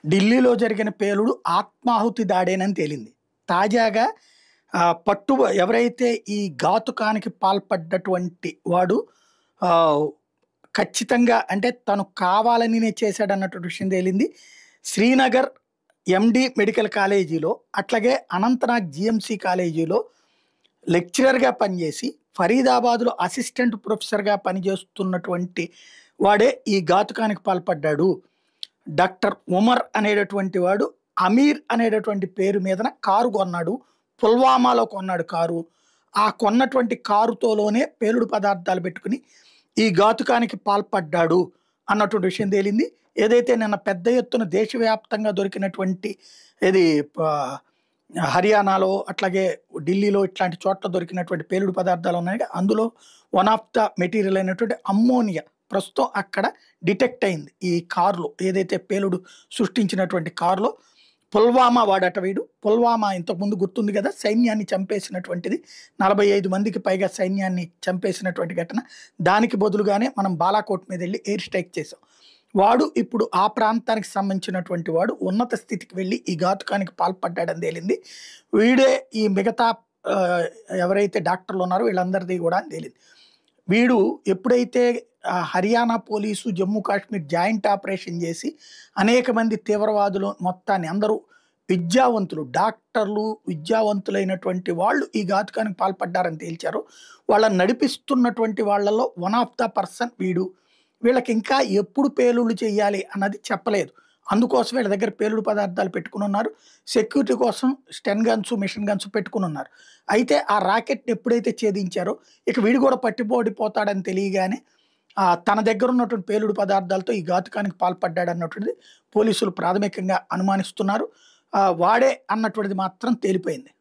ఢిల్లీలో జరిగిన పేలుడు ఆత్మాహుతి దాడేనని తేలింది. తాజాగా పట్టు ఎవరైతే ఈ ఘాతుకానికి పాల్పడ్డటువంటి వాడు ఆహ్, ఖచ్చితంగా అంటే తను కావాలనినే చేశాడన్నటువంటి విషయం తేలింది. శ్రీనగర్ ఎండీ మెడికల్ కాలేజీలో, అట్లాగే అనంతనాగ్ జీఎంసీ కాలేజీలో లెక్చరర్‌గా పనిచేసి, ఫరీదాబాద్‌లో అసిస్టెంట్ ప్రొఫెసర్‌గా పనిచేస్తున్నటువంటి వాడే ఈ ఘాతుకానికి పాల్పడ్డాడు. డాక్టర్ ఉమర్ అనేటటువంటి వాడు అమీర్ అనేటటువంటి పేరు మీదన కారు కొన్నాడు. పుల్వామాలో కొన్నాడు కారు. ఆ కొన్నటువంటి కారుతోలోనే పేలుడు పదార్థాలు పెట్టుకొని ఈ ఘాతుకానికి పాల్పడ్డాడు అన్నటువంటి విషయం తేలింది. ఏదైతే నిన్న పెద్ద ఎత్తున దేశవ్యాప్తంగా దొరికినటువంటి ఇది హర్యానాలో అట్లాగే ఢిల్లీలో ఇట్లాంటి చోట్ల దొరికినటువంటి పేలుడు పదార్థాలు ఉన్నాయి. అందులో వన్ ఆఫ్ ద మెటీరియల్ అయినటువంటి అమ్మోనియా ప్రస్తుతం అక్కడ డిటెక్ట్ అయింది. ఈ కారులో ఏదైతే పేలుడు సృష్టించినటువంటి కారులో పుల్వామా వాడట వీడు. పుల్వామా ఇంతకుముందు గుర్తుంది కదా, సైన్యాన్ని చంపేసినటువంటిది. 45 మందికి పైగా సైన్యాన్ని చంపేసినటువంటి ఘటన. దానికి బదులుగానే మనం బాలాకోట్ మీద వెళ్ళి ఎయిర్ స్ట్రైక్ చేసాం. వాడు ఇప్పుడు ఆ ప్రాంతానికి సంబంధించినటువంటి వాడు ఉన్నత స్థితికి వెళ్ళి ఈ ఘాతుకానికి పాల్పడ్డాడని తేలింది. వీడే ఈ మిగతా ఎవరైతే డాక్టర్లు ఉన్నారో వీళ్ళందరిది కూడా అని తేలింది. వీడు ఎప్పుడైతే Haryana police Jammu Kashmir joint operation చేసి అనేక మంది తీవ్రవాదులు మొత్తాన్ని అందరూ విద్యావంతులు, డాక్టర్లు, విద్యావంతులైనటువంటి వాళ్ళు ఈ ఘాతుకానికి పాల్పడ్డారని తేల్చారు. వాళ్ళని నడిపిస్తున్నటువంటి వాళ్ళలో వన్ ఆఫ్ ద పర్సన్ వీడు. వీళ్ళకి ఇంకా ఎప్పుడు పేలుళ్ళు చేయాలి అన్నది చెప్పలేదు. అందుకోసం వీళ్ళ దగ్గర పేలుడు పదార్థాలు పెట్టుకుని ఉన్నారు. సెక్యూరిటీ కోసం స్టెన్ గన్స్, మిషన్ గన్స్ పెట్టుకుని ఉన్నారు. అయితే ఆ రాకెట్ని ఎప్పుడైతే ఛేదించారో ఇక వీడు కూడా పట్టిపోతాడని తెలియగానే తన దగ్గర ఉన్నటువంటి పేలుడు పదార్థాలతో ఈ ఘాతుకానికి పాల్పడ్డాడన్నటువంటిది పోలీసులు ప్రాథమికంగా అనుమానిస్తున్నారు. వాడే అన్నటువంటిది మాత్రం తేలిపోయింది.